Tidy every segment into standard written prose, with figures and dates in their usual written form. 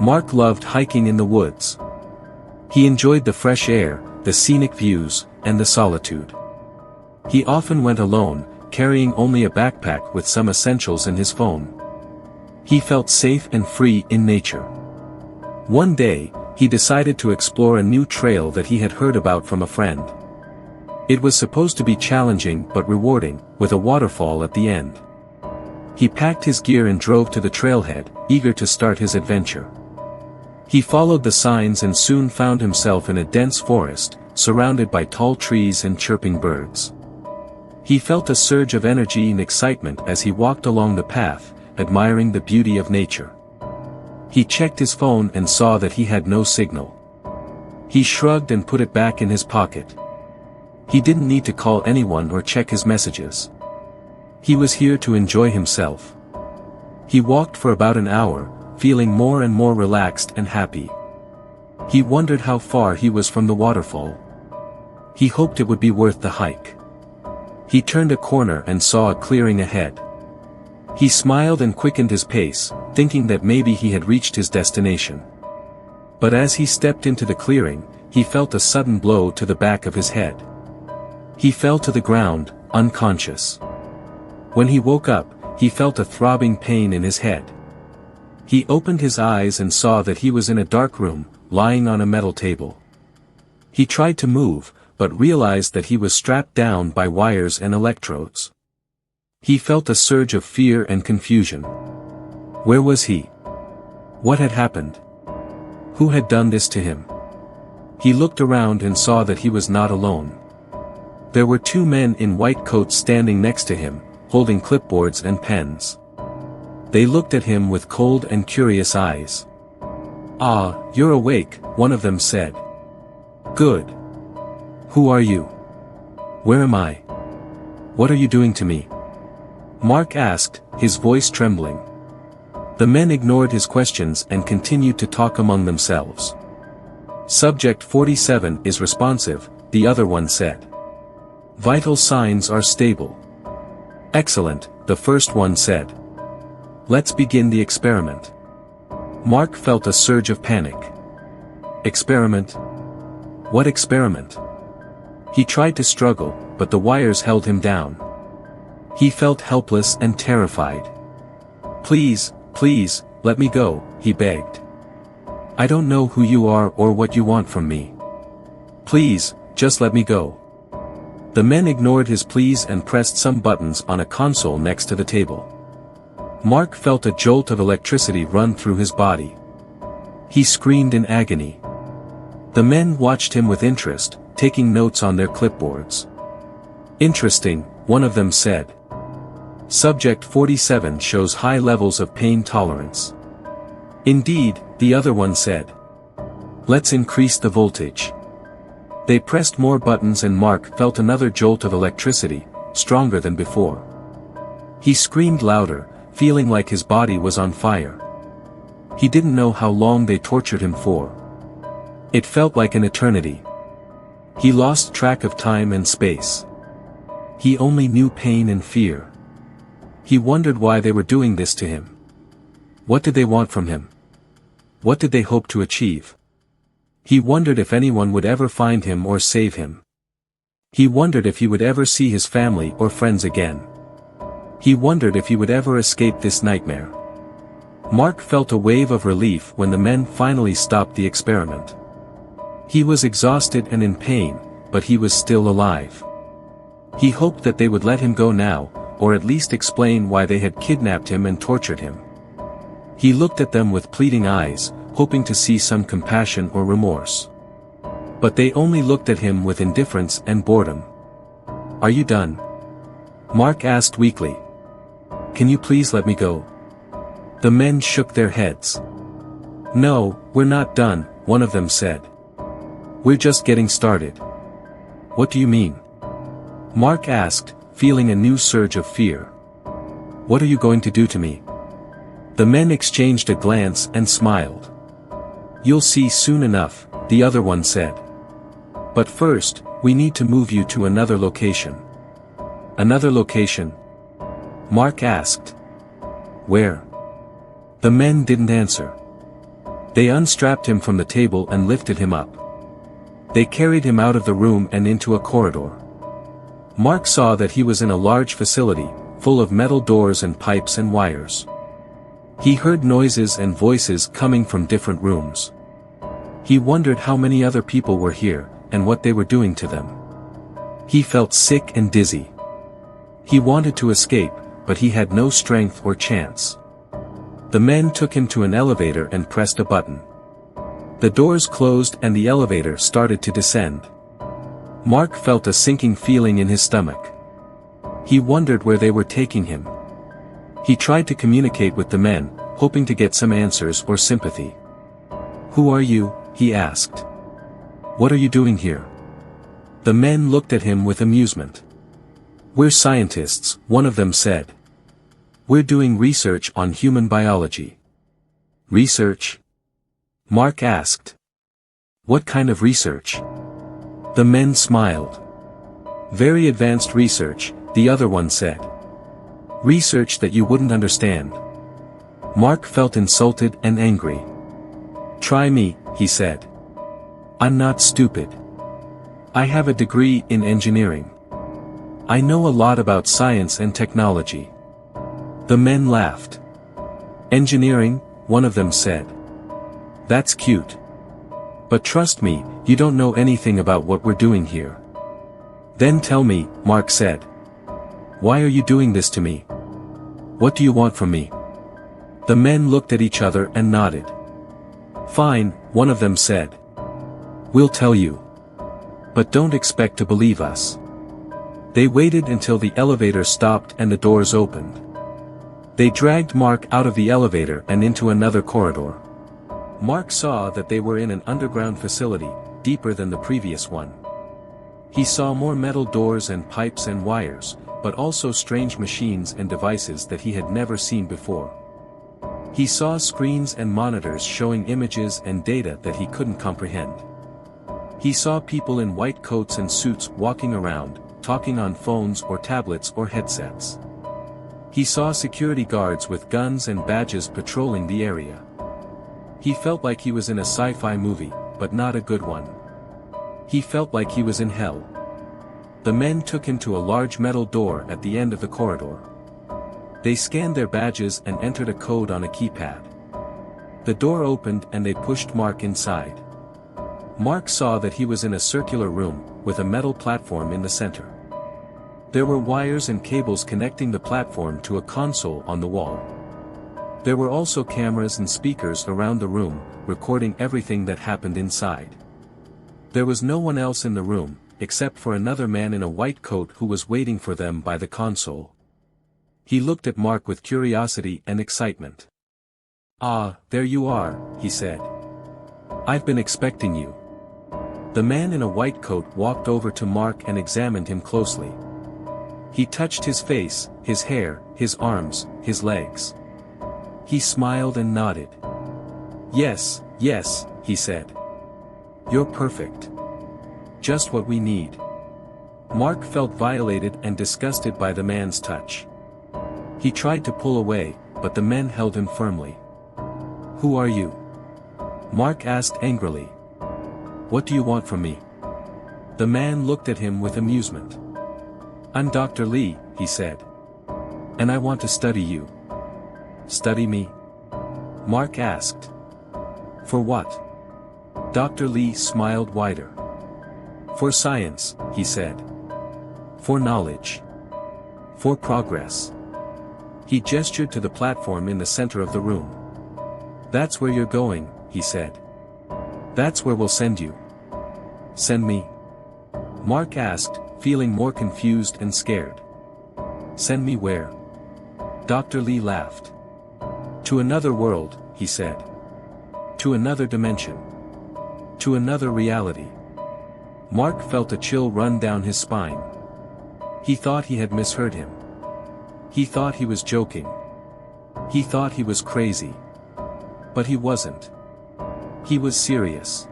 Mark loved hiking in the woods. He enjoyed the fresh air, the scenic views, and the solitude. He often went alone, carrying only a backpack with some essentials and his phone. He felt safe and free in nature. One day, he decided to explore a new trail that he had heard about from a friend. It was supposed to be challenging but rewarding, with a waterfall at the end. He packed his gear and drove to the trailhead, eager to start his adventure. He followed the signs and soon found himself in a dense forest, surrounded by tall trees and chirping birds. He felt a surge of energy and excitement as he walked along the path, admiring the beauty of nature. He checked his phone and saw that he had no signal. He shrugged and put it back in his pocket. He didn't need to call anyone or check his messages. He was here to enjoy himself. He walked for about an hour, feeling more and more relaxed and happy. He wondered how far he was from the waterfall. He hoped it would be worth the hike. He turned a corner and saw a clearing ahead. He smiled and quickened his pace, thinking that maybe he had reached his destination. But as he stepped into the clearing, he felt a sudden blow to the back of his head. He fell to the ground, unconscious. When he woke up, he felt a throbbing pain in his head. He opened his eyes and saw that he was in a dark room, lying on a metal table. He tried to move, but realized that he was strapped down by wires and electrodes. He felt a surge of fear and confusion. Where was he? What had happened? Who had done this to him? He looked around and saw that he was not alone. There were two men in white coats standing next to him, holding clipboards and pens. They looked at him with cold and curious eyes. "Ah, you're awake," one of them said. "Good. Who are you? Where am I? What are you doing to me?" Mark asked, his voice trembling. The men ignored his questions and continued to talk among themselves. "Subject 47 is responsive," the other one said. "Vital signs are stable." "Excellent," the first one said. "Let's begin the experiment." Mark felt a surge of panic. Experiment? What experiment? He tried to struggle, but the wires held him down. He felt helpless and terrified. "Please, please, let me go," he begged. "I don't know who you are or what you want from me. Please, just let me go." The men ignored his pleas and pressed some buttons on a console next to the table. Mark felt a jolt of electricity run through his body. He screamed in agony. The men watched him with interest, taking notes on their clipboards. "Interesting," one of them said. "Subject 47 shows high levels of pain tolerance." "Indeed," the other one said. "Let's increase the voltage." They pressed more buttons and Mark felt another jolt of electricity, stronger than before. He screamed louder, feeling like his body was on fire. He didn't know how long they tortured him for. It felt like an eternity. He lost track of time and space. He only knew pain and fear. He wondered why they were doing this to him. What did they want from him? What did they hope to achieve? He wondered if anyone would ever find him or save him. He wondered if he would ever see his family or friends again. He wondered if he would ever escape this nightmare. Mark felt a wave of relief when the men finally stopped the experiment. He was exhausted and in pain, but he was still alive. He hoped that they would let him go now, or at least explain why they had kidnapped him and tortured him. He looked at them with pleading eyes, hoping to see some compassion or remorse. But they only looked at him with indifference and boredom. "Are you done?" Mark asked weakly. "Can you please let me go?" The men shook their heads. "No, we're not done," one of them said. "We're just getting started." "What do you mean?" Mark asked, feeling a new surge of fear. "What are you going to do to me?" The men exchanged a glance and smiled. "You'll see soon enough," the other one said. "But first, we need to move you to another location." "Another location?" Mark asked. "Where?" The men didn't answer. They unstrapped him from the table and lifted him up. They carried him out of the room and into a corridor. Mark saw that he was in a large facility, full of metal doors and pipes and wires. He heard noises and voices coming from different rooms. He wondered how many other people were here, and what they were doing to them. He felt sick and dizzy. He wanted to escape, but he had no strength or chance. The men took him to an elevator and pressed a button. The doors closed and the elevator started to descend. Mark felt a sinking feeling in his stomach. He wondered where they were taking him. He tried to communicate with the men, hoping to get some answers or sympathy. "Who are you?" he asked. "What are you doing here?" The men looked at him with amusement. "We're scientists," one of them said. "We're doing research on human biology." "Research?" Mark asked. "What kind of research?" The men smiled. "Very advanced research," the other one said. "Research that you wouldn't understand." Mark felt insulted and angry. "Try me," he said. "I'm not stupid. I have a degree in engineering. I know a lot about science and technology." The men laughed. "Engineering?" one of them said. "That's cute. But trust me, you don't know anything about what we're doing here." "Then tell me," Mark said. "Why are you doing this to me? What do you want from me?" The men looked at each other and nodded. "Fine," one of them said. "We'll tell you. But don't expect to believe us." They waited until the elevator stopped and the doors opened. They dragged Mark out of the elevator and into another corridor. Mark saw that they were in an underground facility, deeper than the previous one. He saw more metal doors and pipes and wires, but also strange machines and devices that he had never seen before. He saw screens and monitors showing images and data that he couldn't comprehend. He saw people in white coats and suits walking around, talking on phones or tablets or headsets. He saw security guards with guns and badges patrolling the area. He felt like he was in a sci-fi movie, but not a good one. He felt like he was in hell. The men took him to a large metal door at the end of the corridor. They scanned their badges and entered a code on a keypad. The door opened and they pushed Mark inside. Mark saw that he was in a circular room, with a metal platform in the center. There were wires and cables connecting the platform to a console on the wall. There were also cameras and speakers around the room, recording everything that happened inside. There was no one else in the room, except for another man in a white coat who was waiting for them by the console. He looked at Mark with curiosity and excitement. "Ah, there you are," he said. "I've been expecting you." The man in a white coat walked over to Mark and examined him closely. He touched his face, his hair, his arms, his legs. He smiled and nodded. "Yes, yes," he said. "You're perfect. Just what we need." Mark felt violated and disgusted by the man's touch. He tried to pull away, but the men held him firmly. "Who are you?" Mark asked angrily. "What do you want from me?" The man looked at him with amusement. "I'm Dr. Lee," he said. "And I want to study you." "Study me?" Mark asked. "For what?" Dr. Lee smiled wider. "For science," he said. "For knowledge. For progress." He gestured to the platform in the center of the room. "That's where you're going," he said. "That's where we'll send you." "Send me?" Mark asked, feeling more confused and scared. "Send me where?" Dr. Lee laughed. "To another world," he said. "To another dimension. To another reality." Mark felt a chill run down his spine. He thought he had misheard him. He thought he was joking. He thought he was crazy. But he wasn't. He was serious.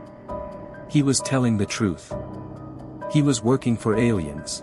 He was telling the truth. He was working for aliens.